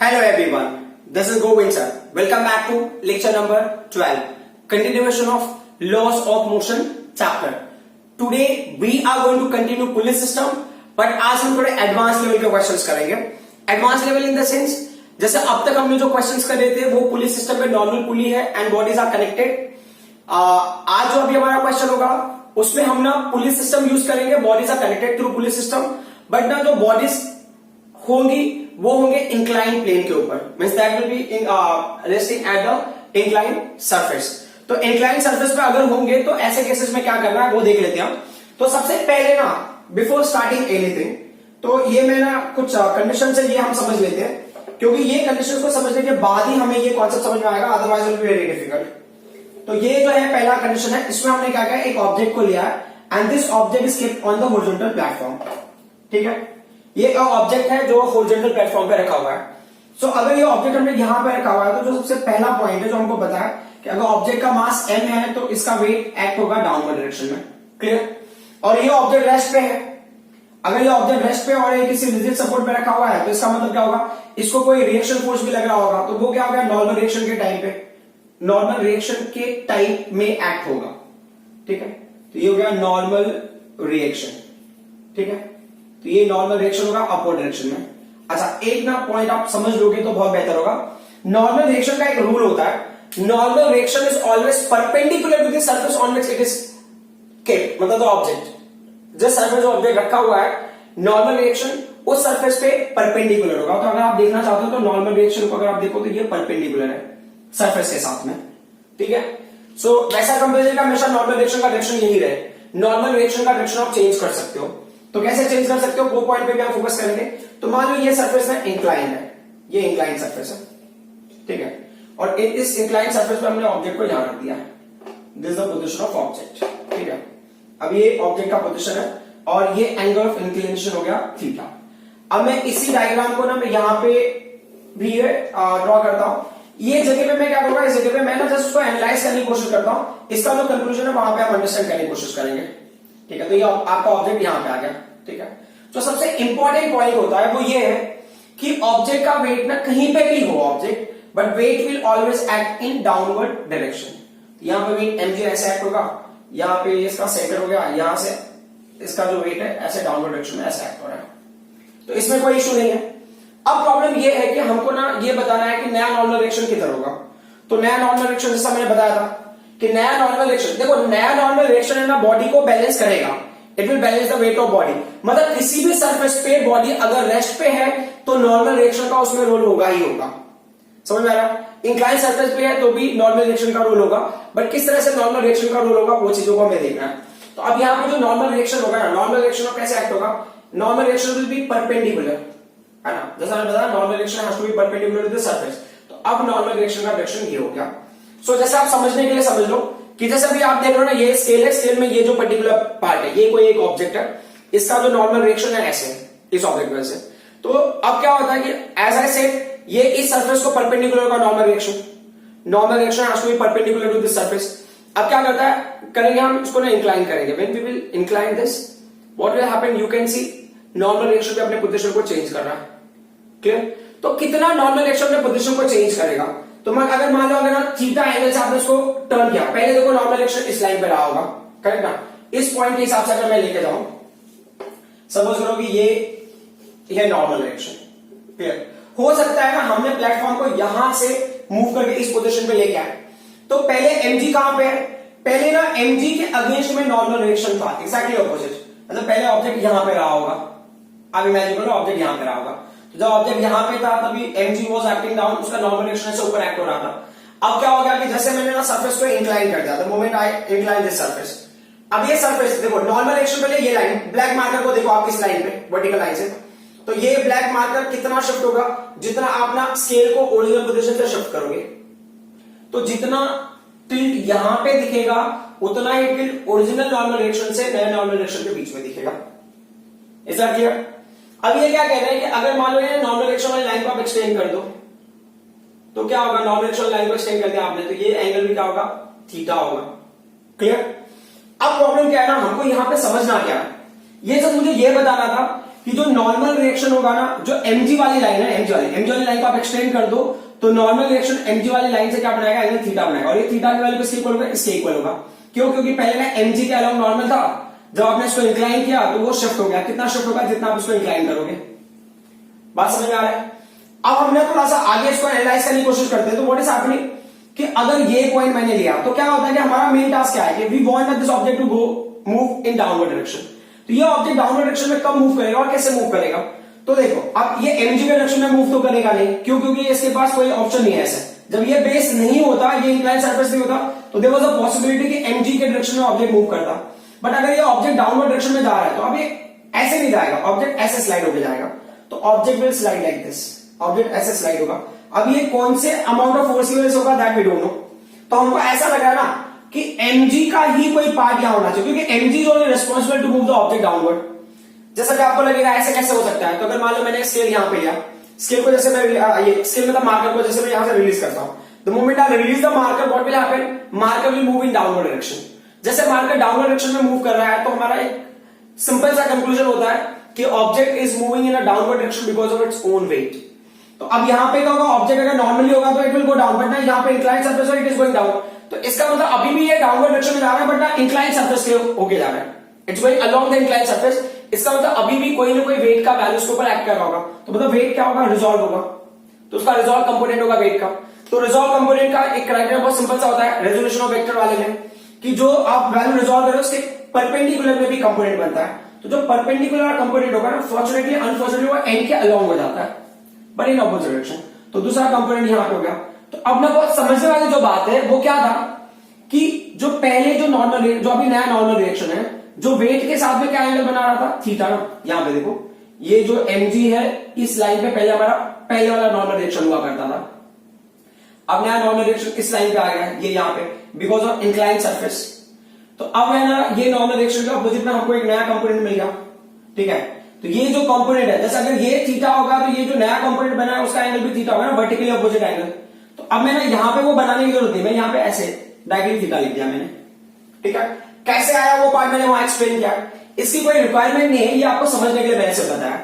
Hello everyone, this is Govind sir. Welcome back to lecture number 12, continuation of laws of motion chapter. Today we are going to continue pulley system, but आज हम थोड़े advance level के questions करेंगे. Advance level in the sense जैसे अब तक हमने जो क्वेश्चंस कर रहे थे वो पुली सिस्टम में नॉर्मल पुली है एंड बॉडीज आर कनेक्टेड. आज जो अभी हमारा क्वेश्चन होगा उसमें हम ना पुली सिस्टम यूज करेंगे. Bodies are connected through pulley system, but ना जो बॉडीज होंगी वो होंगे इंक्लाइन प्लेन के ऊपर. Means that will be resting at the incline surface. तो इंक्लाइन सरफेस पे अगर होंगे तो ऐसे केसेस में क्या करना है वो देख लेते हैं. तो सबसे पहले ना बिफोर स्टार्टिंग एनीथिंग तो ये मैं ना कुछ कंडीशन से ये हम समझ लेते हैं, क्योंकि ये कंडीशन को समझने के बाद ही हमें ये कॉन्सेप्ट समझ में आएगा, otherwise will be very difficult. तो ये जो है पहला कंडीशन है. इसमें हमने क्या किया, एक ऑब्जेक्ट को लिया है and this object is kept on the horizontal platform. ठीक है, ये ऑब्जेक्ट है जो हॉरिजॉन्टल प्लेटफॉर्म पे रखा हुआ है. सो अगर ये ऑब्जेक्ट हमने यहां पे रखा हुआ है तो जो सबसे पहला पॉइंट है जो हमको पता है कि अगर ऑब्जेक्ट का मास m है तो इसका वेट एक्ट होगा डाउनवर्ड डायरेक्शन में. क्लियर. और ये ऑब्जेक्ट रेस्ट पे है. अगर ये ऑब्जेक्ट रेस्ट पे और ये किसी रिजिड सपोर्ट पे रखा हुआ है तो इसका मतलब क्या होगा, इसको कोई रिएक्शन फोर्स भी लग रहा होगा तो वो क्या होगा, नॉर्मल रिएक्शन के टाइम पे, नॉर्मल रिएक्शन के टाइप में एक्ट होगा. ठीक है, तो ये हो गया नॉर्मल रिएक्शन. ठीक है, तो ये नॉर्मल रिएक्शन होगा अपवर्ड डायरेक्शन में. अच्छा, एक ना पॉइंट आप समझ लोगे तो बहुत बेहतर होगा. नॉर्मल रिएक्शन का एक रूल होता है, normal reaction is always perpendicular to the surface on which it is kept. मतलब ऑब्जेक्ट जिस सरफेस ऑब्जेक्ट रखा हुआ है, नॉर्मल रिएक्शन उस सरफेस पे परपेंडिकुलर होगा. तो अगर आप देखना चाहते हो तो नॉर्मल रिएक्शन को अगर आप देखो तो ये परपेंडिकुलर है सरफेस के साथ में. ठीक है, सो वैसा कंपेरिजन का हमेशा नॉर्मल रिएक्शन का डायरेक्शन यही रहे. नॉर्मल रिएक्शन का डायरेक्शन आप चेंज कर सकते हो. तो कैसे चेंज कर सकते हो वो पॉइंट पे भी हम फोकस करेंगे. तो मान लो ये सरफेस है इंक्लाइन है, ये इंक्लाइन सरफेस है. ठीक है, और इस इंक्लाइन सरफेस पे हमने ऑब्जेक्ट को यहां रख दिया है. This is the position of object. ठीक है, अब ये ऑब्जेक्ट का पोजीशन है और ये एंगल ऑफ इंक्लिनेशन हो गया थीटा. अब मैं इसी डायग्राम को ना मैं यहां पे भी ड्रॉ करता हूं. ये जगह पे मैं क्या करूंगा, इस जगह पे मैं ना जस्ट उसको एनालाइज करने की कोशिश करता हूं. इसका जो कंक्लूजन है वहां पे हम अंडरस्टैंड करने की कोशिश करेंगे. ठीक है, तो ये आपका ऑब्जेक्ट यहां पे आ गया. ठीक है, तो सबसे इंपॉर्टेंट पॉइंट होता है वो ये है कि ऑब्जेक्ट का वेट ना कहीं पे भी हो object, but weight will always act in downward direction. यहां पे वेट mg ऐसे एक्ट होगा, यहां पे इसका सेंटर हो गया, यहां से इसका जो वेट है ऐसे डाउनवर्ड डायरेक्शन में ऐसे एक्ट हो रहा है. तो इसमें कोई इशू नहीं है. अब प्रॉब्लम ये है कि हमको ना ये बताना है कि नया नॉर्मल डायरेक्शन किधर होगा. तो नया नॉर्मल डायरेक्शन जैसा मैंने बताया था कि नया नॉर्मल डायरेक्शन, देखो नया नॉर्मल डायरेक्शन है ना बॉडी को बैलेंस करेगा. It will balance the weight of body. मतलब किसी भी सरफेस पे बॉडी अगर रेस्ट पे है तो नॉर्मल डायरेक्शन का उसमें रोल होगा ही होगा. समझ में आ रहा. इंक्लाइन सरफेस पे है तो भी नॉर्मल डायरेक्शन का रोल होगा, बट किस तरह से नॉर्मल डायरेक्शन का रोल होगा वो चीजों को हमें देखना है. तो अब यहाँ पे जो नॉर्मल रिएक्शन होगा ना, नॉर्मल रिएक्शन कैसे एक्ट होगा, normal reaction will be perpendicular, है ना. जैसा मैंने बताया normal reaction has to be perpendicular to the surface. तो अब नॉर्मल रिएक्शन का डायरेक्शन ये हो गया. सो जैसे आप समझने के लिए समझ लो कि जैसे अभी आप देख रहे हो ना ये स्केल है, स्केल में ये जो पर्टिकुलर पार्ट है ये कोई एक ऑब्जेक्ट है, इसका जो नॉर्मल रिएक्शन है ऐसे इस ऑब्जेक्ट में से. तो अब क्या होता है कि एज आई सेड ये इस सरफेस को परपेंडिकुलर का normal reaction, normal reaction has to be perpendicular to this surface. अब क्या करता है करेंगे हम इसको ना इंक्लाइन करेंगे. When we will incline this what will happen, you can see normal reaction पे अपने पोजीशन को चेंज कर रहा है. क्लियर. तो कितना नॉर्मल रिएक्शन अपने पोजीशन को चेंज करेगा. तो अगर मान लो अगर थीटा एंगल से आपने उसको टर्न किया, पहले देखो नॉर्मल रिएक्शन इस लाइन पे रहा होगा, करेक्ट ना. इस पॉइंट के हिसाब से अगर मैं लेके जाऊं, सपोज करो कि ये नॉर्मल रिएक्शन. क्लियर. हो सकता है ना हमने प्लेटफॉर्म को यहां से मूव करके इस पोजीशन पे लेके आए, तो पहले mg कहां पे है, पहले ना mg के अगेंस्ट में नॉर्मल रिएक्शन था एक्जैक्टली ऑपोजिट. मतलब पहले ऑब्जेक्ट यहां पे रहा होगा. अब इमेजिन करो ऑब्जेक्ट यहां पे रहा होगा, तो जब ऑब्जेक्ट यहां पे था तभी mg वाज एक्टिंग डाउन, उसका नॉर्मल रिएक्शन से ऊपर एक्ट हो रहा था. अब क्या हो गया कि जैसे मैंने ना सरफेस को इंक्लाइन कर दिया, the moment I incline this surface, अब ये सरफेस देखो नॉर्मल रिएक्शन पहले ये लाइन ब्लैक मार्कर को देखो आप इस लाइन पे वर्टिकल लाइन से, तो ये ब्लैक मार्कर कितना शिफ्ट होगा, जितना आप ना स्केल को ओरिजिनल पोजीशन से शिफ्ट करोगे तो जितना टिल्ट यहां पे दिखेगा उतना ही टिल्ट ओरिजिनल नॉर्मल रिएक्शन से नए नॉर्मल रिएक्शन के बीच में दिखेगा. Is that clear. अब ये क्या कह रहे हैं कि अगर मान लो ये नॉर्मल रिएक्शन वाली लाइन को आप एक्सटेंड कर दो तो क्या होगा, नॉर्मल रिएक्शन लाइन को एक्सटेंड कर दिया आपने तो ये एंगल भी क्या होगा, थीटा होगा. क्लियर. अब प्रॉब्लम क्या है ना, हमको यहां पे समझना क्या है, ये सब मुझे ये बताना था कि जो नॉर्मल रिएक्शन होगा ना, जो mg वाली लाइन है, mg वाली लाइन को आप एक्सटेंड कर दो तो नॉर्मल रिएक्शन mg वाली लाइन से क्या बनाएगा, एंगल थीटा बनाएगा, और ये थीटा की वैल्यू किसके इक्वल होगा, इसके इक्वल होगा। क्यों? क्योंकि पहले ना mg के अलाउंग नॉर्मल था, जब आपने इसको इंक्लाइन किया तो वो शिफ्ट हो गया। कितना शिफ्ट होगा, जितना आप इसको इंक्लाइन करोगे। बात समझ में आ रहा है? अब हमने थोड़ा सा आगे इसको एनालाइज करने की कोशिश करते हैं। तो व्हाट इज हैपनिंग कि अगर ये पॉइंट मैंने लिया तो क्या होता है कि हमारा मेन टास्क क्या है कि we want this object to go move in downward direction. तो ये ऑब्जेक्ट डाउनवर्ड डायरेक्शन में कब मूव करेगा और कैसे मूव करेगा? तो देखो, अब ये mg के डायरेक्शन में मूव तो करेगा नहीं। क्यों? क्योंकि इसके पास कोई ऑप्शन नहीं है ऐसा। जब ये बेस नहीं होता, ये इंक्लाइन सरफेस नहीं होता, तो देयर वाज अ पॉसिबिलिटी कि mg के डायरेक्शन में ऑब्जेक्ट मूव करता। बट अगर ये ऑब्जेक्ट डाउनवर्ड डायरेक्शन में जा रहा है तो अब ये ऐसे नहीं जाएगा, ऑब्जेक्ट ऐसे स्लाइड होकर जाएगा। तो object will slide like this, object ऐसे स्लाइड होगा। अब ये कौन से अमाउंट ऑफ फोर्स की वजह से होगा, दैट वी डोंट नो। तो हमको ऐसा लग रहा है ना कि mg का ही कोई पार्ट यहां होना चाहिए, क्योंकि mg is only responsible to move the object downward. जैसा कि आपको लगेगा ऐसे कैसे हो सकता है, तो अगर मान लो मैंने स्केल यहां पे लिया, स्केल को जैसे मैं ये स्केल मतलब मार्कर को जैसे मैं यहां से रिलीज करता हूं, the moment I release the marker what will happen, marker will move in downward direction. जैसे मार्कर डाउनवर्ड डायरेक्शन में मूव कर रहा है तो हमारा एक सिंपल सा कंक्लूजन होता है कि object is moving in a downward direction because of its own wait. तो अब यहां पे क्या होगा, ऑब्जेक्ट अगर नॉर्मली होगा तो it will go down, but ना यहां पे इंक्लाइंड सरफेस है, इट इज गोइंग डाउन। तो इसका मतलब अभी भी ये डाउनवर्ड डायरेक्शन में जा रहा है, बट ना इंक्लाइंड सरफेस के होके जा रहा है, it's going along the inclined surface. इसका मतलब अभी भी कोई ना कोई वेट का वैल्यू उसके ऊपर एक्ट कर रहा होगा। तो मतलब वेट क्या होगा, रिजॉल्व होगा। तो उसका रिजॉल्व कंपोनेंट होगा वेट का। तो रिजॉल्व कंपोनेंट का एक क्राइटेरिया बहुत सिंपल सा होता है रेजोल्यूशन ऑफ वेक्टर वाले में, कि जो आप वैल्यू रिजॉल्व करो उसके परपेंडिकुलर में भी कंपोनेंट बनता है। तो जो परपेंडिकुलर कंपोनेंट होगा ना, फॉर्चुनेटली अनफॉर्चुनेटली वो एंड के अलोंग हो जाता है, बट इन ऑपोजिट डायरेक्शन। तो दूसरा कंपोनेंट यहां पे हो गया। तो अब ना बहुत समझने वाली जो बात है वो क्या था कि जो पहले जो नॉर्मल, जो अभी नया नॉर्मल रिएक्शन है, जो वेट के साथ में क्या एंगल बना रहा था, थीटा ना। यहां पे देखो, ये जो mg है इस लाइन पे पहले हमारा पहले वाला नॉर्मल रिएक्शन हुआ करता था। अब नया नॉर्मल रिएक्शन इस लाइन पे आ गया है, ये यहां पे बिकॉज ऑफ इंक्लाइंड सरफेस। तो अब है ना, ये नॉर्मल रिएक्शन के अपोजिट में हमको एक नया कंपोनेंट मिल गया। ठीक है, तो ये जो कंपोनेंट है, जैसे अगर ये थीटा होगा तो ये जो नया कंपोनेंट बना है उसका एंगल भी थीटा होगा ना, वर्टिकली अपोजिट एंगल। तो अब मैंने यहां पे वो बनाने की जरूरत नहीं, मैं यहां पे ऐसे डायरेक्टली थीटा लिख दिया मैंने। ठीक है, कैसे आया वो पार्ट मैंने वहां एक्सप्लेन किया। इसकी कोई रिक्वायरमेंट नहीं है, ये आपको समझने के लिए मैंने से बताया।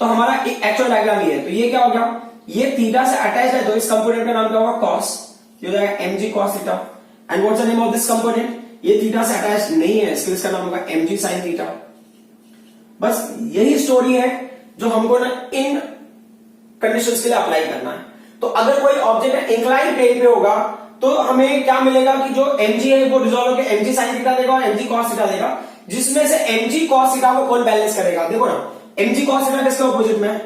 तो हमारा एक एक्चुअल डायग्राम ये है। तो ये क्या हो गया, ये थीटा से अटैच है, तो इस कंपोनेंट का नाम क्या होगा, कॉस। ये हो जाएगा mg cos theta. And what's the name of this component, ये थीटा से अटैच नहीं है, इसका नाम होगा mg sin थीटा। बस यही स्टोरी है जो हमको ना इन कंडीशंस के लिए अप्लाई करना है। तो अगर कोई ऑब्जेक्ट इंक्लाइन प्लेन पे होगा तो हमें क्या मिलेगा कि जो mg है वो रिजॉल्व होकर mg sin थीटा देगा और mg cos थीटा देगा, जिसमें से mg cos थीटा को कौन बैलेंस करेगा। देखो ना, mg cos थीटा किसके ऑपोजिट में है,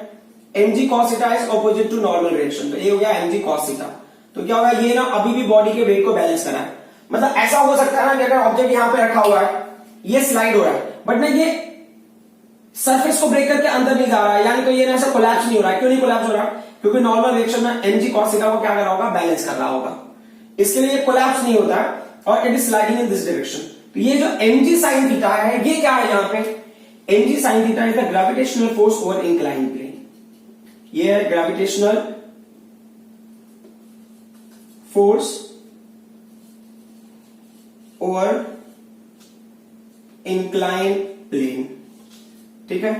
mg cos theta is opposite to normal reaction. तो ये हो गया mg cos थीटा। तो क्या होगा, ये ना अभी भी बॉडी के वेट को बैलेंस करा है। मतलब ऐसा हो सकता है ना कि अगर ऑब्जेक्ट यहां पे रखा हुआ है, ये स्लाइड हो रहा है, बट ना ये सरफेस को ब्रेक करके अंदर नहीं जा रहा है, यानी तो ये ऐसा कोलैप्स नहीं हो रहा है। क्यों नहीं कोलैप्स हो रहा है, क्योंकि नॉर्मल रिएक्शन में mg cos थीटा को क्या कर रहा होगा, बैलेंस कर रहा होगा। इसके लिए कोलैप्स नहीं होता है और it is sliding in this direction. तो ये जो mg sin थीटा है, ये क्या है यहां पे, mg sin theta is the gravitational force over inclined plane. ये है gravitational force over inclined plane. ठीक है,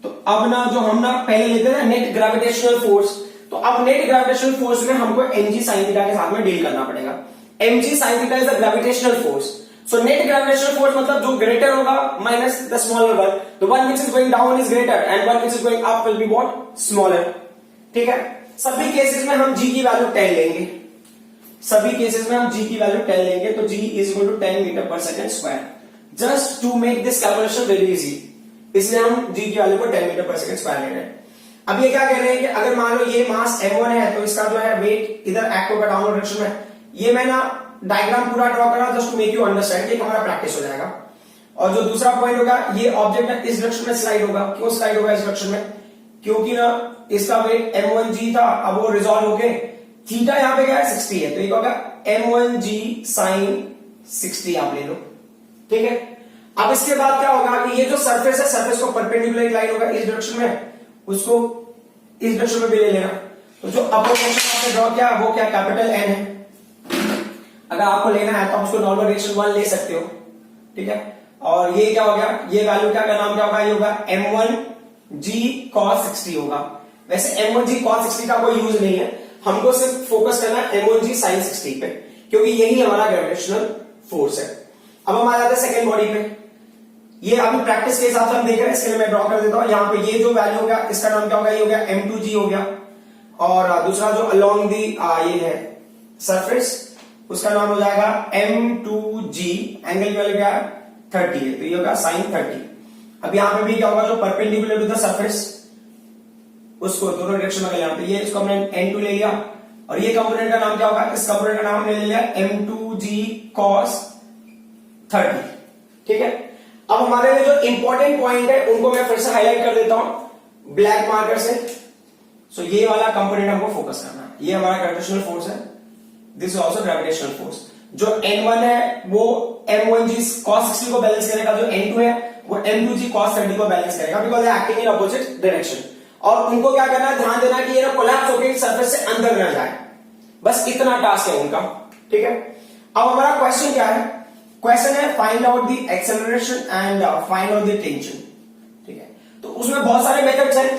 तो अब ना जो हम ना पहले लेते थे नेट ग्रेविटेशनल फोर्स, तो अब नेट ग्रेविटेशनल फोर्स में हमको mg sin थीटा के साथ में डील करना पड़ेगा। mg sin theta is the gravitational force. So net gravitational force मतलब जो ग्रेटर होगा minus the smaller one, the one which is going down is greater and one which is going up will be what, smaller. ठीक है, सभी cases में हम g की value 10 लेंगे, सभी केसेस में हम g की वैल्यू 10 लेंगे। तो g is equal to 10 metre per second square. Just to make this calculation very easy, इसलिए हम g की वैल्यू को 10 मीटर पर सेकंड स्क्वायर ले रहे हैं। अब ये क्या कह रहे हैं कि अगर मान लो ये मास m1 है तो इसका जो है वेट इधर एक्ट होगा डाउनवर्ड डायरेक्शन में। ये मैं ना डायग्राम पूरा ड्रॉ कर रहा हूं just to make you understand, ये हमारा प्रैक्टिस हो जाएगा। और जो दूसरा पॉइंट होगा, ये ऑब्जेक्ट इस डायरेक्शन में स्लाइड होगा। क्यों स्लाइड होगा इस डायरेक्शन में, क्योंकि ना इसका वेट m1g था, अब वो रिजॉल्व होके थीटा यहां पे क्या है 60 है, तो ये होगा m1g sin 60 आप ले लो। ठीक है, अब इसके बाद क्या होगा कि ये जो सरफेस है, सरफेस को परपेंडिकुलर एक लाइन होगा इस डायरेक्शन में, उसको इस डायरेक्शन में भी ले लेना। तो जो अपर पोर्शन आपने ड्रॉ किया वो क्या, कैपिटल N है। अगर आपको लेना है तो आप उसको नॉर्मल रिएक्शन 1 ले सकते हो। ठीक है, और ये क्या हो गया, ये वैल्यू क्या का नाम क्या होगा, ये होगा m1 जी cos 60 होगा। वैसे m1g cos 60 का कोई यूज नहीं है, हमको सिर्फ फोकस करना है m1g sin 60 पे, क्योंकि यही हमारा ग्रेविटेशनल फोर्स है। अब हम आ जाते हैं सेकेंड बॉडी पे। ये अभी प्रैक्टिस के हिसाब से हम देख रहे हैं, इसके लिए मैं ड्रॉ कर देता हूं। यहाँ पे ये जो वैल्यू हो गया इसका नाम क्या होगा, ये हो गया m2g हो गया, और दूसरा जो अलोंग दी ये है सरफेस, उसका नाम हो जाएगा m2g, एंगल की वैल्यू क्या है 30 है, तो ये होगा sin 30। अब यहाँ पे भी क्या होगा, जो परपेंडिकुलर टू द सरफेस उसको दोनों डायरेक्शन में यहाँ पे ये इसको हमने n2 ले लिया, और ये कंपोनेंट का नाम क्या होगा, इस कंपोनेंट का नाम हमने ले लिया m2g cos 30। ठीक है, अब हमारे लिए जो इंपॉर्टेंट पॉइंट है उनको मैं फिर से हाईलाइट कर देता हूं ब्लैक मार्कर से। सो ये वाला कंपोनेंट हमको फोकस करना है, ये हमारा ग्रेविटेशनल फोर्स है, this is also gravitational force. जो n1 है वो m1g cos 60 को बैलेंस करेगा, जो n2 है वो m2g cos 30 को बैलेंस करेगा, because they acting in opposite direction. और उनको क्या करना है, ध्यान देना कि ये ना कोलैप्स होकर सरफेस से अंदर न जाए, बस इतना टास्क है उनका। ठीक है, अब हमारा क्वेश्चन क्या है, क्वेश्चन है find out the acceleration and find out the tension. ठीक है, तो उसमें बहुत सारे मेथड्स हैं,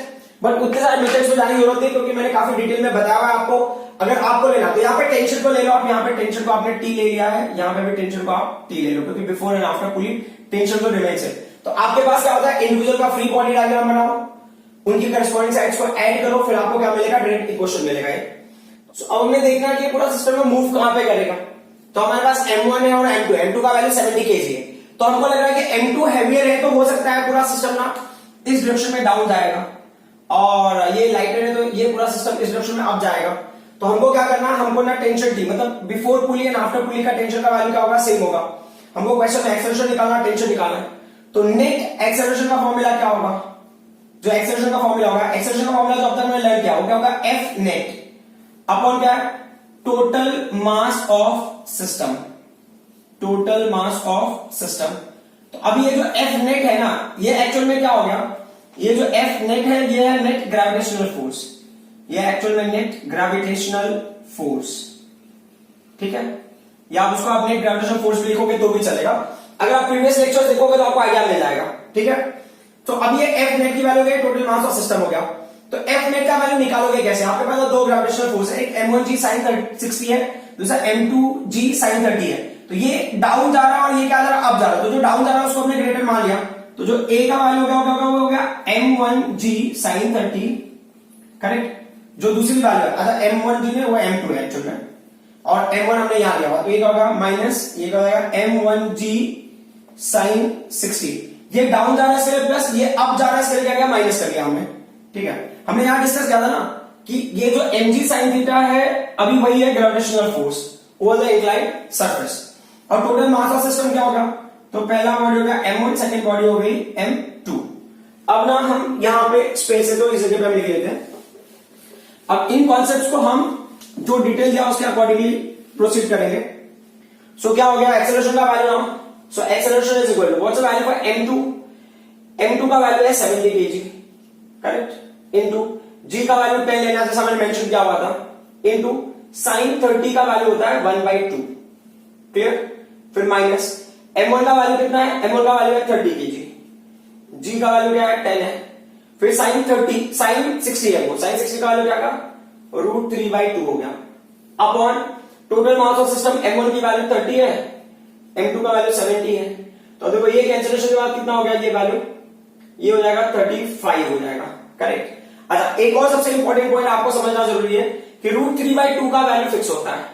बट उतने सारे मेथड्स में जाने की जरूरत नहीं, क्योंकि मैंने काफी डिटेल में बताया हुआ है आपको। अगर आपको लेना तो यहाँ पे टेंशन को ले लो आप, यहाँ पे टेंशन को आपने टी ले लिया है, यहाँ पे भी टेंशन को आप टी ले लो, क्योंकि before and after pulley tension तो रिमेन्स है। तो आपके पास क्या होता है, इंडिविजुअल का फ्री बॉडी डायग्राम बनाओ, उनकी करस्पॉन्डिंग साइड्स को ऐड करो, फिर आपको क्या मिलेगा, डायरेक्ट इक्वेशन मिलेगा। अब हमें देखना है कि पूरा सिस्टम में मूव कहां पे करेगा। तो हमारे पास m1 है और m2 का वैल्यू 70 kg है, तो हमको लग रहा है कि m2 हैवियर है, तो हो सकता है पूरा सिस्टम ना इस डायरेक्शन में डाउन जाएगा, और ये लाइटर है तो ये पूरा सिस्टम इस डायरेक्शन में अप जाएगा। तो हमको क्या करना है, हमको ना टेंशन टी मतलब बिफोर पुली एंड आफ्टर पुली का टेंशन का वैल्यू क्या होगा, सेम होगा। हमको क्वेश्चन में एक्सेलरेशन निकालना, टेंशन निकालना है, तो नेट एक्सेलरेशन का फॉर्मूला क्या होगा, जो एक्सेलरेशन का फॉर्मूला होगा, एक्सेलरेशन का फॉर्मूला जो अब तक मैंने लर्न किया वो क्या होगा, एफ नेट अपॉन क्या है, total mass of system, total mass of system. तो अब ये जो एफ नेट है ना, ये एक्चुअल में क्या हो गया, ये जो एफ नेट है ये है नेट ग्रेविटेशनल फोर्स, ये एक्चुअल में नेट ग्रेविटेशनल फोर्स। ठीक है, या आप उसको आप नेट ग्रेविटेशनल फोर्स भी लिखोगे तो भी चलेगा, अगर आप प्रीवियस लेक्चर देखोगे तो आपको आइडिया मिल जाएगा। ठीक है, तो अब ये एफ नेट की वैल्यू हो गई, टोटल मास ऑफ सिस्टम हो गया। तो एफ नेट का वैल्यू निकालोगे कैसे, आपके पास दो ग्रेविटेशनल फोर्स है, एक m1g sin 60 है, दूसरा m2g sin 30 है। तो ये डाउन जा रहा है और ये क्या जा रहा है, अप जा रहा है, तो जो डाउन जा रहा है उसको हमने ग्रेटर मान लिया, तो जो a का वैल्यू हो गया m1g sin 30, करेक्ट। जो दूसरी वैल्यू है, अच्छा m1g में वो m2 है एक्चुअल में, और m1 हमने यहां लिया हुआ, तो ये क्या होगा माइनस, ये क्या होगा m1g sin 60। ये डाउन जा रहा है इसके लिए प्लस, ये अप जा रहा है इसके लिए क्या माइनस कर लिया हमने। ठीक है, हमने यहां डिस्कस किया था ना कि ये जो mg sin थीटा है अभी वही है gravitational force over the inclined surface, और टोटल मास ऑफ सिस्टम क्या होगा, तो पहला बॉडी हो गया m1, सेकंड बॉडी हो गई m2। अब ना हम यहां पे स्पेस है तो इस जगह पे हम लिख लेते हैं। अब इन कॉन्सेप्ट्स को हम जो डिटेल दिया उसके अकॉर्डिंगली प्रोसीड करेंगे। सो क्या हो गया, एक्सेलरेशन का value now, so acceleration is equal to what's the value for m2 का वैल्यू है 70 kg, करेक्ट, इनटू g का वैल्यू पहले लेना जैसा मैंने मेंशन किया हुआ था, इनटू sin 30 का वैल्यू होता है 1/2, क्लियर। फिर माइनस m1 का वैल्यू कितना है, m1 का वैल्यू है 30 kg, g का वैल्यू क्या है 10 है, फिर sin 60 है, वो sin 60 का वैल्यू क्या का √3/2 हो गया, upon total mass of system m1 की वैल्यू 30 है, m2 का वैल्यू 70 है। तो देखो ये कैंसिलेशन के बाद कितना हो गया, ये वैल्यू ये हो जाएगा 35 हो जाएगा, करेक्ट। अच्छा, एक और सबसे इंपॉर्टेंट पॉइंट आपको समझना जरूरी है कि √3/2 का वैल्यू फिक्स होता है,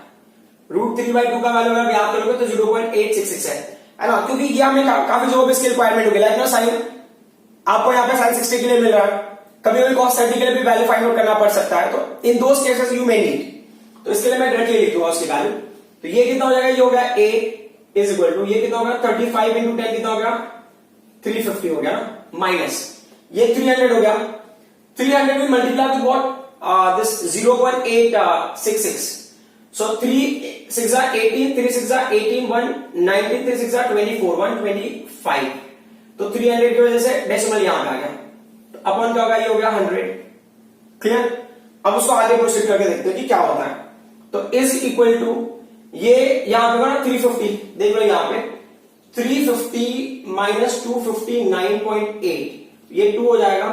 √3/2 का वैल्यू अगर याद करोगे तो 0.866 है ना, क्योंकि ये हमें काफी जगहों पे इसकी रिक्वायरमेंट होगी, लाइक ना साइन आपको यहाँ पे sin 60 के लिए मिल रहा है, कभी कभी cos 30 के लिए भी वैल्यू फाइंड आउट करना पड़ सकता है, तो in those cases you may need, तो इसके लिए मैं डायरेक्टली लिख दूंगा उसकी वैल्यू। तो ये कितना हो जाएगा, ये हो गया a इज इक्वल टू, ये कितना होगा 35 इंटू 10 कितना हो गया 350 हो गया ना, माइनस ये 300 हो गया, 300 will multiply with what this 0.866, so 3 6 are 18, 3 6 are 18, 1 19, 3 6 are 24, 125, तो 300 की वजह से डेसिमल यहां पे आ गया, तो अपन क्या होगा, ये हो गया 100, क्लियर। अब उसको आगे प्रोसीड करके देखते हैं कि क्या होता है। तो इज इक्वल टू ये यहां पे ना 350, देख लो यहां पे 350 माइनस 259.8, ये 2 हो जाएगा,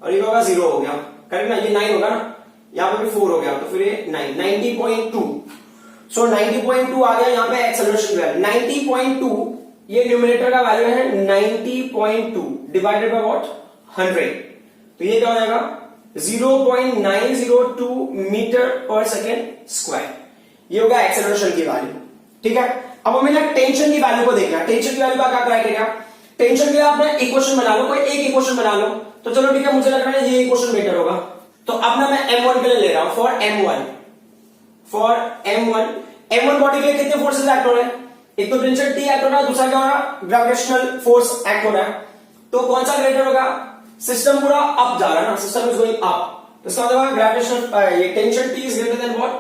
और ये होगा 0 हो गया, करेक्ट ना, ये 9 होगा ना, यहाँ पे भी 4 हो गया, तो फिर ये 90.2। सो 90.2 आ गया यहाँ पे एक्सेलरेशन वैल्यू। 90.2 ये न्यूमरेटर का वैल्यू है 90.2 डिवाइडेड बाय व्हाट 100, तो ये क्या हो जाएगा 0.902 मीटर पर सेकेंड स्क्वायर, ये होगा एक्सेलरेशन की वैल्यू। ठीक है, अब हमें ना टेंशन की वैल्यू को देखना है। टेंशन की वैल्यू का क्या क्राइटेरिया, टेंशन के लिए आप ना इक्वेशन बना लो, कोई एक इक्वेशन बना लो, तो चलो ठीक है, मुझे लग रहा है ये इक्वेशन बेटर होगा। तो अब ना मैं M1 के लिए ले रहा हूं, फॉर M1 बॉडी के लिए कितने फोर्सेस एक्ट हो रहे हैं, एक तो टेंशन T एक्ट हो रहा है, दूसरा क्या हो रहा है ग्रेविटेशनल फोर्स एक्ट हो रहा है, तो कौन सा ग्रेटर होगा, सिस्टम पूरा अप जा रहा है ना, सिस्टम इज गोइंग अप, तो इसका मतलब ग्रेविटेशनल ये tension T is greater than what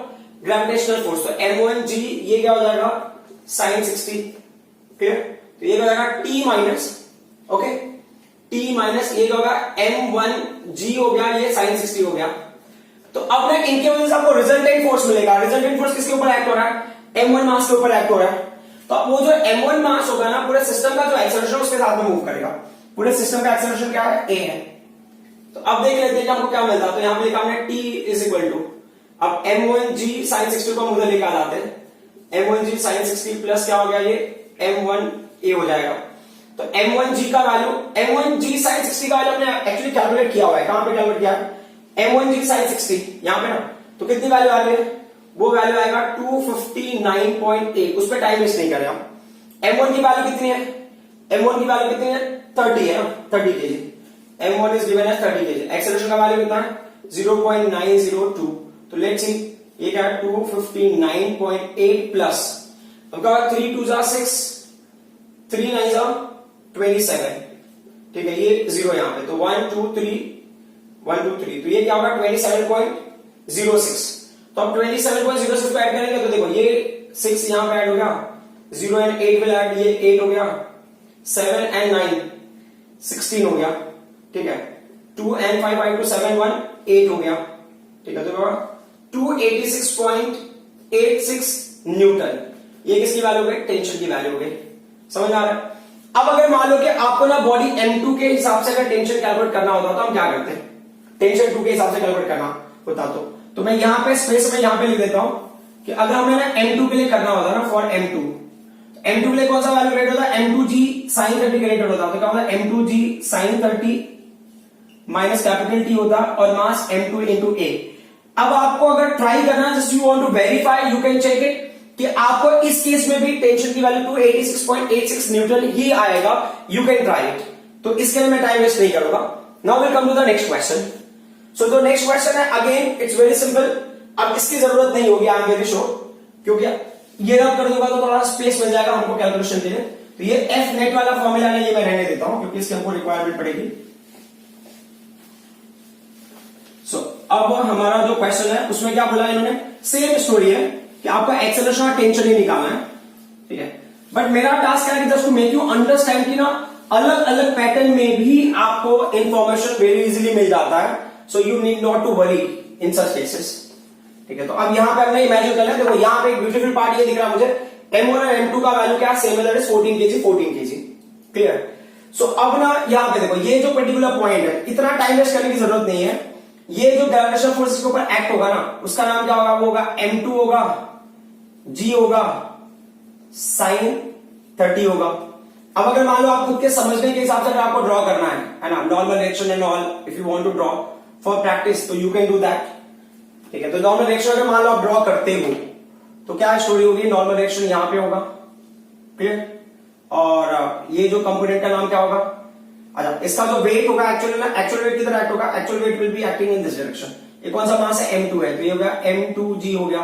gravitational force, तो M1G ये क्या हो जाएगा sin 60, क्लियर, तो ये हो जाएगा T minus, okay, T minus ये होगा M1G हो गया, ये sin 60 हो गया। तो अब ना इनके वजह से आपको रिजल्टेंट फोर्स मिलेगा। रिजल्टेंट फोर्स किसके ऊपर एक्ट हो रहा है, M1 मास के ऊपर एक्ट हो रहा है। तो अब वो जो M1 मास होगा ना, पूरे सिस्टम का जो एक्सेलरेशन उसके साथ में मूव करेगा, पूरे सिस्टम का एक्सेलरेशन क्या है, A है। तो अब देख लेते हैं कि हमको क्या मिलता है, तो यहां पे लिखा हमने T इज इक्वल टू, अब M1G sin 60 को हम उधर लेकर आते हैं, M1G sin 60 प्लस क्या हो गया ये M1A हो जाएगा। तो M1G का वैल्यू, M1G sin 60 का वैल्यू हमने एक्चुअली कैलकुलेट किया हुआ है, कहां पे कैलकुलेट किया है, M1G sin 60 यहां पे ना, तो कितनी वैल्यू आ रही है, वो वैल्यू आएगा 259.8, उस पर टाइम वेस्ट नहीं करें हम। M1 की वैल्यू कितनी है, M1 की वैल्यू कितनी है 30 है ना, 30 kg, M1 is given as 30 kg। Acceleration का वैल्यू कितना है 0.902, तो लेट्स सी ये क्या है 259.8 प्लस उनका 3 2 जा 6 3 9 जा 27, ठीक है, ये 0 यहां पे, तो 1 2 3 1 2 3, तो ये क्या होगा 27.06। तो अब 27.06 को ऐड करेंगे तो देखो ये 6 यहां पे ऐड हो गया, 0 एंड 8 विल ऐड, ये 8 हो गया, 7 एंड 9 16 हो गया, ठीक है, 2 एंड 5 5 2 7 1 8 हो गया, ठीक है, तो 286.86 न्यूटन, ये किसकी वैल्यू हो गई, टेंशन की वैल्यू हो गई, समझ आ रहा है। अब अगर मान लो कि आपको ना बॉडी M2 के हिसाब से अगर टेंशन कैलकुलेट करना होता तो हम क्या करते हैं, टेंशन 2 के हिसाब से कैलकुलेट करना होता तो मैं यहां पे स्पेस में यहां पे लिख देता हूं कि अगर हमें ना M2 के लिए करना होता ना, फॉर M2 के लिए कौन सा वैल्यू ग्रेटर होता है, M2G sin 30 ग्रेटर होता, तो क्या होता है M2G sin 30 minus capital T होता और मास M2 into A। अब आपको अगर ट्राई करना, just you want to verify, you can check it कि आपको इस केस में भी टेंशन की वैल्यू 286.86 न्यूटन ही आएगा, यू कैन ट्राई इट। तो इसके लिए मैं टाइम वेस्ट नहीं करूंगा। Now will come to the next question. So the next question है अगेन इट्स वेरी सिंपल, अब इसकी जरूरत नहीं होगी, आई एम वेरी श्योर, क्योंकि ये रब कर दूंगा तो थोड़ा स्पेस मिल जाएगा हमको कैलकुलेशन के लिए। तो ये एफ नेट वाला फॉर्मूला है, ये मैं रहने देता हूं क्योंकि इसकी हमको रिक्वायरमेंट पड़ेगी। सो अब हमारा जो क्वेश्चन है उसमें क्या बोला इन्होंने, सेम स्टोरी है कि आपको एक्सेलरेशन और टेंशन ही निकालना है, ठीक है, बट मेरा टास्क है कि just to make you understand कि ना अलग अलग पैटर्न में भी आपको इंफॉर्मेशन वेरी इजीली मिल जाता है, so you need not to worry in such cases, ठीक है। तो अब यहां पे हमने इमेजिन कर लिया, देखो यहां पे एक ब्यूटीफुल पार्ट ये दिख रहा है मुझे, M1 और M2 का वैल्यू क्या सेम है, 14 kg, क्लियर। सो अब ना यहां पे देखो ये जो पर्टिकुलर पॉइंट है, इतना टाइम वेस्ट करने की जरूरत नहीं है, ये जो ग्रेविटेशनल फोर्स के ऊपर एक्ट होगा ना, उसका नाम क्या होगा, वो होगा M2 होगा, G होगा, sin 30 होगा। अब अगर मान लो आप खुद के समझने के हिसाब से अगर आपको ड्रॉ करना है ना, normal reaction and all, if you want to draw for practice तो यू कैन डू दैट, ठीक है। तो नॉर्मल रिएक्शन अगर मान लो आप ड्रॉ करते हो तो क्या स्टोरी होगी, नॉर्मल रिएक्शन यहां पे होगा, क्लियर, और ये जो कंपोनेंट का नाम क्या होगा, अच्छा इसका जो वेट होगा एक्चुअल वेट किधर एक्ट होगा, actual weight will be acting in this direction. ये कौन सा मास है, M2 है, तो ये हो गया M2G हो गया,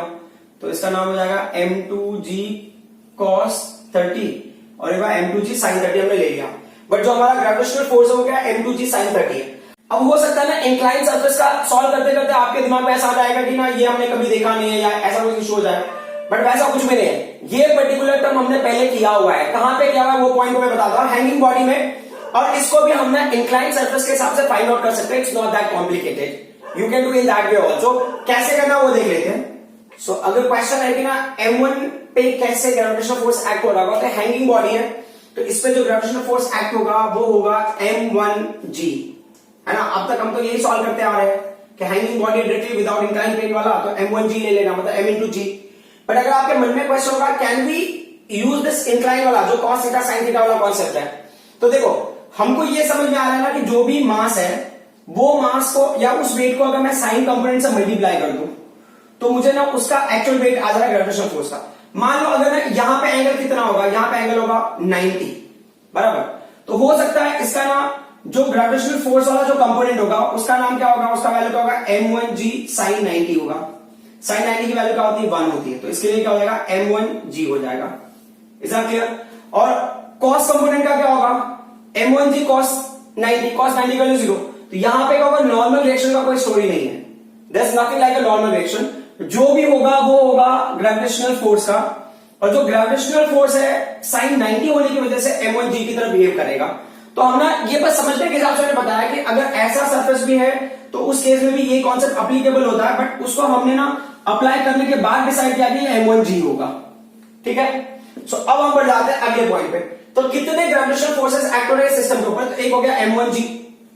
तो इसका नाम हो जाएगा M2G cos 30 और ये M2G sin 30 हमने ले लिया, बट जो हमारा ग्रेविटेशनल फोर्स है वो क्या है, M2G sin 30 है। अब हो सकता है ना इंक्लाइन सरफेस का सॉल्व करते करते आपके दिमाग में ऐसा आ जाएगा कि ना ये हमने कभी देखा नहीं है या ऐसा कुछ इशू हो जाए, बट वैसा कुछ भी नहीं है। ये पर्टिकुलर टर्म हमने पहले किया हुआ है, कहां पे किया हुआ है वो पॉइंट मैं बताता हूं, हैंगिंग बॉडी में, और इसको भी हम ना इंक्लाइन सरफेस के हिसाब से फाइंड आउट कर सकते हैं, it's not that complicated, you can do in that way also. कैसे करना वो देख लेते हैं। सो अगर क्वेश्चन है कि ना M1 पे कैसे ग्रेविटेशनल फोर्स एक्ट हो रहा होगा, तो हैंगिंग बॉडी है, तो इस पे जो ग्रेविटेशनल फोर्स एक्ट होगा वो होगा M1G, है ना। अब तक हम तो यही सॉल्व करते आ रहे हैं कि hanging body directly without incline plane वाला तो m1g ले लेना, मतलब m इंटू जी। बट अगर आपके मन में क्वेश्चन होगा can we use this incline वाला जो cos थीटा sin थीटा वाला कॉन्सेप्ट है, तो देखो हमको ये समझ में आ रहा है ना कि जो भी मास है वो मास को या उस वेट को अगर मैं साइन कंपोनेंट से मल्टीप्लाई कर दूं तो मुझे ना उसका एक्चुअल वेट आ जाएगा ग्रेविटेशनल फोर्स का। मान लो अगर मैं यहां पे एंगल कितना होगा, यहां पे एंगल होगा 90 बराबर, तो हो सकता है इसका ना जो ग्रेविटेशनल फोर्स वाला जो कंपोनेंट होगा उसका नाम क्या होगा, उसका वैल्यू क्या होगा m1g sin 90 होगा। sin 90 की वैल्यू क्या होती है 1 होती है, तो इसके लिए क्या हो जाएगा m1g हो जाएगा। Is that clear. और cos कंपोनेंट का क्या होगा m1g cos 90 की वैल्यू 0, तो यहां पे क्या होगा नॉर्मल रिएक्शन का कोई स्टोरी नहीं है, there is nothing like a normal reaction. जो भी होगा वो होगा ग्रेविटेशनल फोर्स का, और जो ग्रेविटेशनल फोर्स है sin 90 होने की वजह से m1g की तरफ बिहेव करेगा। तो हम ना ये बस समझने के हिसाब से मैंने बताया कि अगर ऐसा सरफेस भी है तो उस केस में भी ये कॉन्सेप्ट अप्लीकेबल होता है, बट उसको हमने ना अप्लाई करने के बाद डिसाइड किया कि m1g होगा। ठीक है, सो अब हम बढ़ जाते हैं अगले पॉइंट पे। तो कितने ग्रेविटेशनल फोर्सेस एक्ट हो रहे हैं सिस्टम के ऊपर, तो एक हो गया m1g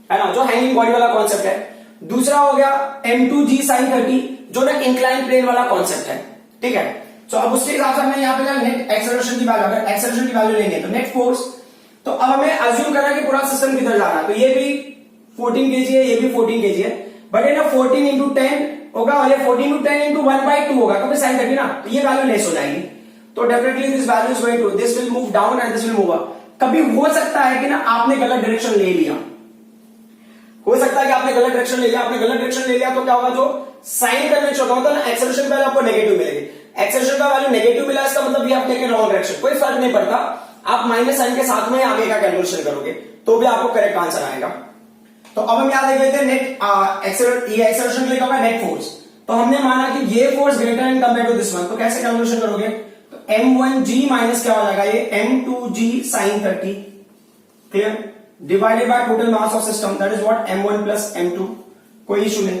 है ना जो हैंगिंग बॉडी वाला कॉन्सेप्ट है, दूसरा हो गया m2g sin 30 जो ना इंक्लाइन प्लेन वाला कॉन्सेप्ट है। ठीक है, सो अब उसके हिसाब से हमें यहाँ पे नेट एक्सेलरेशन की वैल्यू, अगर एक्सेलरेशन की वैल्यू लेंगे तो नेट फोर्स, तो अब हमें अज्यूम करना है कि पूरा सिस्टम किधर जा रहा है, तो ये भी 14 kg है, ये भी 14 kg है, बट ये ना 14 इंटू 10 होगा और ये 14 इंटू 10 इंटू 1/2 होगा क्योंकि sin 30 ना, तो ये वैल्यू लेस हो जाएगी। तो definitely this value is going to this will move down and this will move up. कभी हो सकता है कि ना आपने गलत डायरेक्शन ले लिया, हो सकता है कि आपने गलत डायरेक्शन ले लिया, आपने गलत डायरेक्शन ले लिया तो क्या होगा, जो साइन कन्वेंशन होता है ना एक्सेलरेशन की वैल्यू आपको नेगेटिव मिलेगी। एक्सेलरेशन का वैल्यू नेगेटिव मिला इसका मतलब we have taken wrong direction, कोई फर्क नहीं पड़ता, आप माइनस साइन के साथ में आगे का कैलकुलेशन करोगे तो भी आपको करेक्ट आंसर आएगा। तो अब हम यहां देख लेते हैं नेट एक्सेलरेशन के लिए क्या होगा नेट फोर्स, तो हमने माना कि ये force greater and compare to this one, तो कैसे कैलकुलेशन करोगे, तो m1g माइनस क्या हो जाएगा ये m2g sin 30 clear divided by total mass of system that is what m1 plus m2, कोई इशू नहीं।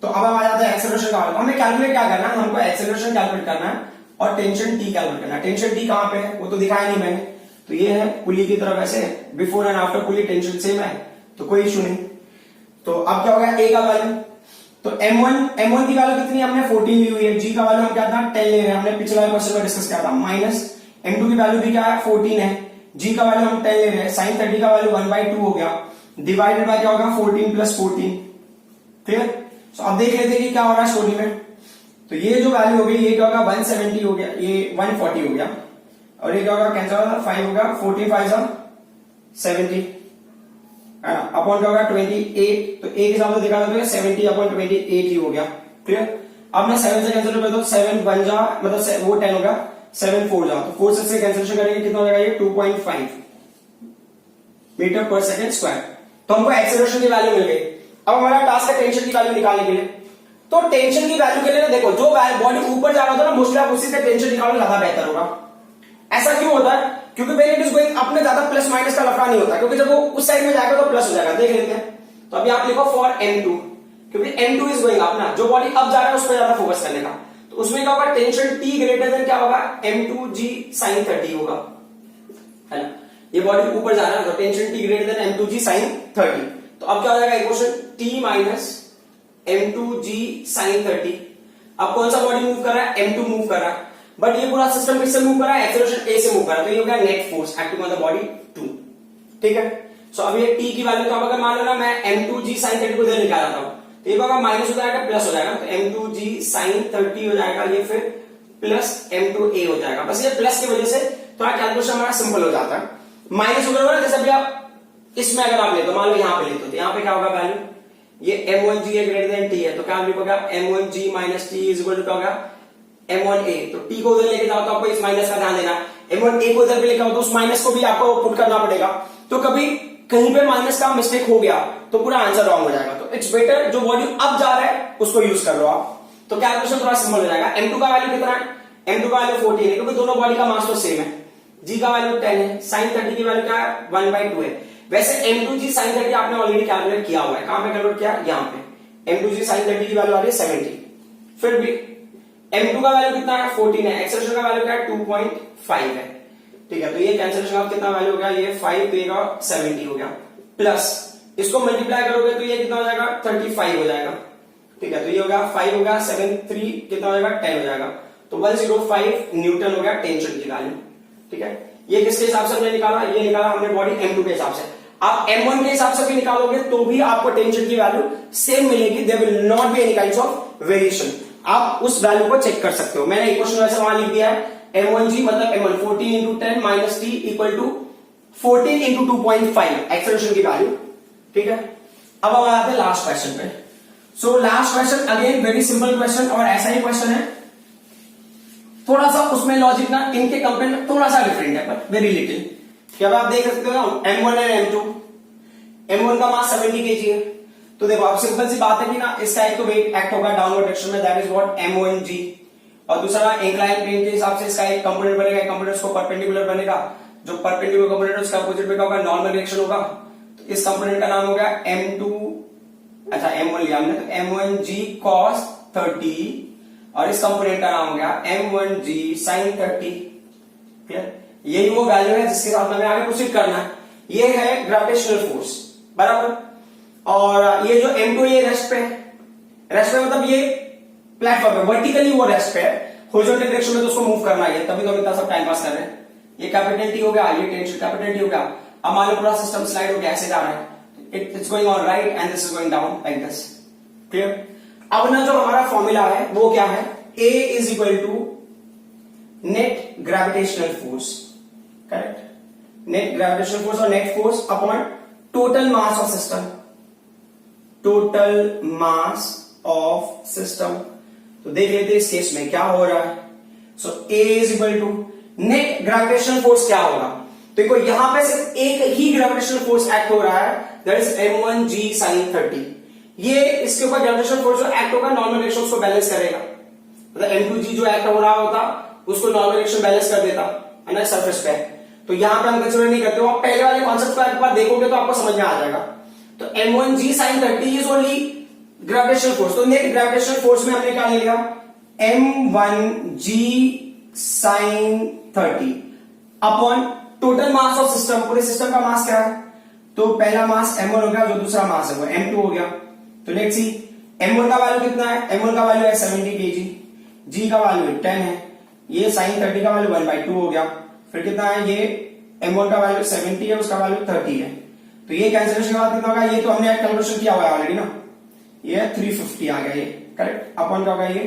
तो अब हम आ जाते हैं एक्सेलरेशन का, हमें कैलकुलेट क्या करना है, हमको एक्सेलरेशन कैलकुलेट करना है और टेंशन टी कैलकुलेट करना है। टेंशन टी कहां पे है वो तो दिखाया नहीं मैंने, तो ये है पुली की तरफ ऐसे before and after pulley tension same है तो कोई इशू नहीं। तो अब क्या होगा ए का वैल्यू, तो m1 की वैल्यू कितनी हमने 14 ली हुई है, g का वैल्यू हम क्या था 10 ले रहे हैं, हमने पिछला क्वेश्चन में डिस्कस किया था, माइनस m2 की वैल्यू भी क्या है 14 है, g का वैल्यू हम 10 ले रहे हैं, sin 30 का वैल्यू 1/2 हो गया, डिवाइडेड बाय क्या होगा 14 प्लस 14 क्लियर। सो अब देख लेते हैं कि क्या हो रहा है स्टोरी में, तो ये जो वैल्यू हो गई ये क्या होगा 170 हो गया, ये 140 हो गया, और ये क्या होगा कैंसिल होगा 5 होगा 14 5 70 अपॉन क्या होगा 28, तो एक हिसाब से देखा जाए तो 70 अपॉन 28 ही हो गया क्लियर। अब मैं 7 से कैंसिल कर दो, 7 बन जा मतलब वो 10 होगा, 7 4 जा, तो 4 से कैंसिलेशन करेंगे कितना हो जाएगा ये 2.5 मीटर पर सेकंड स्क्वायर। तो हमको एक्सेलरेशन की वैल्यू मिल गई। अब हमारा टास्क है टेंशन की वैल्यू निकालने के लिए, तो टेंशन की वैल्यू के लिए ना देखो जो बॉडी ऊपर जा रहा होता है ना मोस्टली आप उसी से टेंशन निकालो ज्यादा बेहतर होगा। ऐसा क्यों होता है, क्योंकि when it is going up में ज्यादा प्लस माइनस का लफड़ा नहीं होता, क्योंकि जब वो उस साइड में जाएगा तो प्लस हो जाएगा। देख लेते हैं, तो अभी आप लिखो फॉर m2, क्योंकि m2 इज गोइंग अप ना, जो बॉडी अप जा रहा है उस पर ज्यादा फोकस करने का, तो उसमें क्या होगा टेंशन t ग्रेटर देन क्या होगा m2g sin 30 होगा, है ना। ये बॉडी ऊपर जा रहा है तो tension t greater than m2g sin 30, तो अब क्या हो जाएगा equation t minus m2g sin 30। अब कौन सा बॉडी मूव कर रहा है m2 मूव कर रहा है, बट ये पूरा सिस्टम किससे मूव कर रहा है एक्सेलरेशन a से मूव कर रहा है, तो ये हो गया net force acting on the body 2। ठीक है, सो अब ये t की वैल्यू, तो अब अगर मान लो ना मैं m2g sin 30 को इधर निकाल आता हूं तो ये होगा माइनस हो जाएगा प्लस हो जाएगा, तो m2g sin 30 हो जाएगा ये फिर प्लस m2a हो जाएगा। बस ये प्लस की वजह से थोड़ा कैलकुलेशन हमारा सिंपल हो जाता है। माइनस हो जाएगा जैसे अभी आप इसमें अगर आप ले तो मान लो यहां पे ले तो यहाँ पे क्या होगा वैल्यू, ये m1g है ग्रेटर देन t है, तो क्या लिखोगे आप m1g minus t is equal to क्या होगा m1a, तो t को उधर लेके जाओ तो आपको इस माइनस का ध्यान देना, m1a को उधर पे लेके आओ तो उस माइनस को भी आपको पुट करना पड़ेगा, तो कभी कहीं पे माइनस का मिस्टेक हो गया तो पूरा आंसर रॉन्ग हो जाएगा। तो इट्स बेटर जो वॉल्यूम अप जा रहा है उसको यूज कर लो आप, तो कैलकुलेशन थोड़ा सिंपल हो जाएगा। m2 का वैल्यू कितना है, m2 का वैल्यू 14 है क्योंकि दोनों बॉडी का मास तो सेम है, g का वैल्यू 10 है, sin 30 की वैल्यू क्या है 1/2 है। वैसे m2g sin 30 आपने ऑलरेडी कैलकुलेट किया हुआ है, कहां पे कैलकुलेट किया, यहाँ पे m2g sin 30 की वैल्यू आ रही है 70, फिर भी m2 का वैल्यू कितना है 14 है, एक्सेलरेशन का वैल्यू क्या है 2.5 है। ठीक है, तो ये कैंसिलेशन का कितना वैल्यू हो गया, ये 5 देगा 70 हो गया, प्लस इसको मल्टीप्लाई करोगे तो ये कितना हो जाएगा 35 हो जाएगा। ठीक है, तो ये हो गया 5 हो गया 7 3 कितना हो जाएगा 10 हो जाएगा। तो 105 न्यूटन हो गया टेंशन की वैल्यू। ठीक है, ये किसके हिसाब से हमने निकाला, ये निकाला हमने बॉडी M2 के हिसाब से। आप M1 के हिसाब से भी निकालोगे तो भी आपको टेंशन की वैल्यू सेम मिलेगी, there will not be any kinds of variation. आप उस वैल्यू को चेक कर सकते हो। मैंने इक्वेशन वैसे वहां लिख दिया है, M1G मतलब M1 14 into 10 minus T equal to 14 into 2.5 acceleration की वैल्यू। ठीक है, अब हम आते हैं लास्ट क्वेश्चन पे। So last question again very simple question और ऐसा ही क्वेश्चन है, थोड़ा सा उसमें लॉजिक ना इनके कंपेयर में थोड़ा सा डिफरेंट है बट वेरी लिटिल। क्या आप देख सकते हो M1 और M2, M1 का मास 70 kg है, तो देखो अब सिंपल सी बात है कि ना इसका एक तो वेट एक्ट होगा डाउनवर्ड डायरेक्शन में, दैट इज व्हाट M1G, और दूसरा इंक्लाइन प्लेन के हिसाब से इसका एक कंपोनेंट बनेगा, एक कंपोनेंट उसको परपेंडिकुलर बनेगा, जो परपेंडिकुलर कंपोनेंट उसका अपोजिट में क्या होगा नॉर्मल डायरेक्शन होगा। तो इस कंपोनेंट का नाम हो गया M2, अच्छा M1 लिया हमने, तो M1G cos 30 और इस कंपोनेंट का नाम हो गया M1G sin 30। क्लियर, यही वो वैल्यू है जिसके साथ हमें आगे प्रोसीड करना है। ये है ग्रेविटेशनल फोर्स, बराबर। और ये जो M2 ये रेस्ट पे है, रेस्ट पे मतलब ये प्लेटफॉर्म पे वर्टिकली वो रेस्ट पे है, हॉरिजॉन्टल डायरेक्शन में तो उसको मूव करना है, तभी तो हम इतना सब टाइम पास कर रहे हैं। ये कैपिटल T हो गया, ये टेंशन कैपिटल T हो गया। अब मान लो पूरा सिस्टम स्लाइड हो गया, ऐसे जा रहा है, it's going on right and this is going down like this. Clear, अब ना जो हमारा फॉर्मूला है वो क्या है, A is equal to net gravitational force, correct, net gravitational force और net force upon total mass of system, total mass of system. तो देख लेते हैं इस केस में क्या हो रहा है। So A is equal to net gravitational force क्या होगा, देखो यहां पे सिर्फ एक ही ग्रेविटेशनल फोर्स एक्ट हो रहा है, दैट इज M1G sin 30। ये इसके ऊपर ग्रेविटेशनल फोर्स जो एक्ट होगा नॉर्मल डायरेक्शन को बैलेंस करेगा, मतलब M2G जो एक्ट हो रहा होता उसको नॉर्मल डायरेक्शन बैलेंस कर देता है ना सरफेस पे। तो यहां पे हम कंसीडर नहीं करते हो, आप पहले वाले कॉन्सेप्ट को एक बार देखोगे तो आपको समझ में आ जाएगा। तो M1G sin 30 is only gravitational force, तो नेट ग्रेविटेशनल फोर्स में हमने क्या ले लिया M1G sin 30 upon total mass of system, पूरे सिस्टम का मास क्या है, तो पहला मास M1 हो गया, जो दूसरा मास है वो M2 हो गया। तो लेट्स सी M1 का वैल्यू कितना है, M1 का वैल्यू है 70 kg, G का वैल्यू 10 है, ये sin 30 का वैल्यू 1/2 हो गया, फिर कितना है, ये M1 का वैल्यू 70 है, उसका वैल्यू 30 है, तो ये कैंसिलेशन के बाद कितना होगा, ये तो हमने कैलकुलेशन किया हुआ है ऑलरेडी ना, ये 350 आ गया ये, करेक्ट, अपॉन क्या होगा ये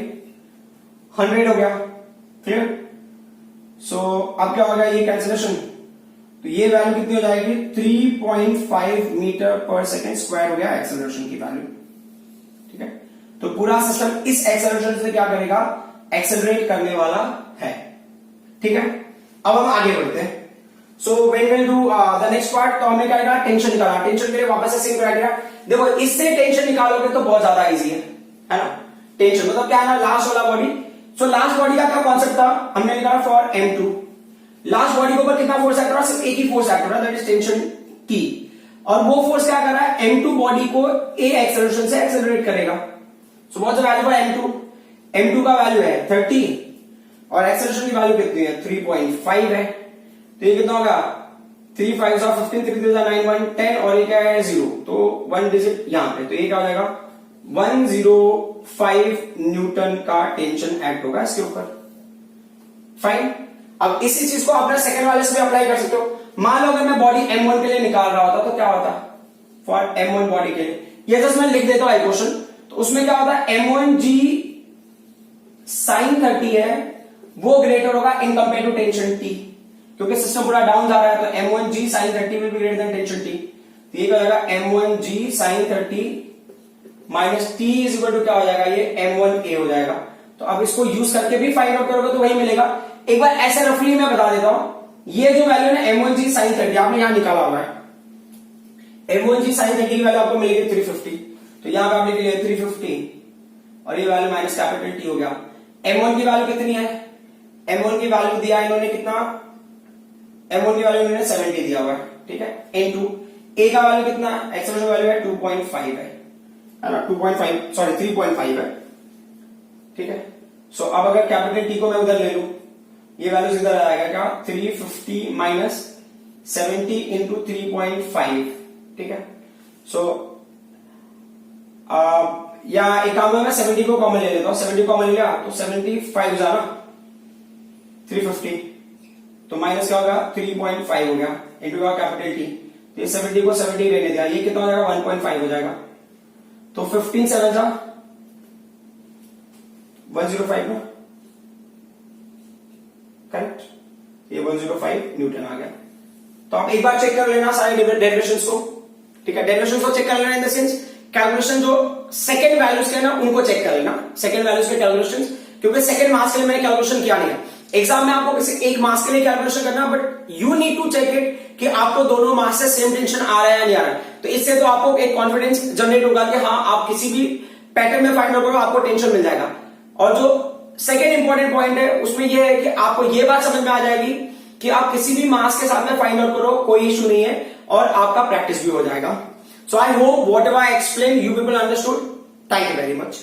100 हो गया। क्लियर, सो अब क्या होगा ये कैंसिलेशन, तो ये वैल्यू कितनी हो जाएगी 3.5 मीटर पर सेकेंड स्क्वायर हो गया एक्सेलरेशन की वैल्यू। ठीक है, तो पूरा सिस्टम इस एक्सेलरेशन से क्या करेगा, एक्सेलरेट करने वाला है। ठीक है, अब हम आगे बढ़ते हैं। So when will do the next part, तो हमने क्या करा, टेंशन निकाला। टेंशन के लिए वापस से सेम क्राइटेरिया, देखो इससे टेंशन निकालोगे तो बहुत ज्यादा इजी है ना। टेंशन मतलब क्या है ना, लास्ट वाला बॉडी। सो लास्ट बॉडी का क्या कॉन्सेप्ट था, हमने निकाला फॉर M2, लास्ट बॉडी के ऊपर कितना फोर्स एक्ट हो रहा है, सिर्फ एक ही फोर्स एक्ट हो रहा है, दैट इज टेंशन T, और वो फोर्स क्या कर रहा है, M2 बॉडी को A एक्सेलरेशन से एक्सेलरेट करेगा। So what's the value for M2, M2 का वैल्यू है 30 और एक्सेलरेशन की वैल्यू कितनी है 3.5 है, तो ये कितना होगा 3 5 15 3 9 1 10 और ये क्या है 0, तो 1 डिजिट यहां पे, तो ये क्या हो जाएगा 105 न्यूटन का टेंशन एक्ट होगा इसके ऊपर। फाइन, अब इसी चीज को अपने सेकंड वाले से भी अप्लाई कर सकते हो। मान लो अगर मैं बॉडी M1 के लिए निकाल रहा होता तो क्या होता, फॉर M1 बॉडी के लिए ये जस्ट मैं लिख देता हूं इक्वेशन, तो उसमें क्या होता है M1G sin 30 है वो ग्रेटर होगा in compare to tension T, क्योंकि सिस्टम पूरा डाउन जा रहा है, तो M1G sin 30 will be greater than tension T। तो ये क्या हो जाएगा M1G sin 30 minus T is equal to क्या हो जाएगा, ये M1A हो जाएगा। तो अब इसको यूज करके भी फाइंड आउट करोगे तो वही मिलेगा। एक बार ऐसे रफली मैं बता देता हूं, ये जो वैल्यू है M1G sin 30 आपने यहां निकाला हुआ है, M1G sin 30 की वैल्यू आपको मिलेगी 350, तो यहां पे आप लिख लिए 350 और ये वैल्यू माइनस कैपिटल T हो गया। M1 की वैल्यू कितनी है, M1 की वैल्यू दिया इन्होंने कितना, M1 की वैल्यू इन्होंने 70 दिया हुआ है, ठीक है, इनटू A का वैल्यू कितना है, एक्सेलरेशन वैल्यू है 2.5 है ना, 2.5 सॉरी 3.5 है। ठीक है, सो अब अगर कैपिटल T को मैं उधर ले लूं, ये वैल्यू इधर आएगा क्या 350 माइनस 70 इंटू 3.5, ठीक है, सो या एक काम है, 70 को कॉमन ले लेता हूं, 70 कॉमन ले लिया तो 75 हो जाना 350, तो माइनस क्या होगा 3.5 हो गया इंटू का कैपिटल टी, तो ये 70 को 70 लेने दिया, ये कितना हो जाएगा 1.5 हो जाएगा, तो 15 7 जा 105 ना, करेक्ट, ये 105 न्यूटन आ गया। तो आप एक बार चेक कर लेना सारे डेरिवेशंस को, ठीक है, डेरिवेशंस को चेक कर लेना इन द सेंस कैलकुलेशन जो सेकंड वैल्यूज के ना उनको चेक कर लेना, सेकंड वैल्यूज के कैलकुलेशंस, क्योंकि सेकंड मास के लिए मैंने कैलकुलेशन किया नहीं है, एग्जाम में आपको किसी एक मास के लिए कैलकुलेशन करना, but you need to check it कि आपको दोनों मास से सेम टेंशन आ रहा है या नहीं आ रहा है, तो इससे तो आपको एक कॉन्फिडेंस जनरेट होगा कि हाँ आप किसी भी पैटर्न में फाइंड आउट करो आपको टेंशन मिल जाएगा। और जो सेकेंड इंपॉर्टेंट पॉइंट है उसमें यह है कि आपको ये बात समझ में आ जाएगी कि आप किसी भी मास के साथ में फाइंड आउट करो कोई इशू नहीं है और आपका प्रैक्टिस भी हो जाएगा। So I hope whatever I explain you people understood. Thank you very much.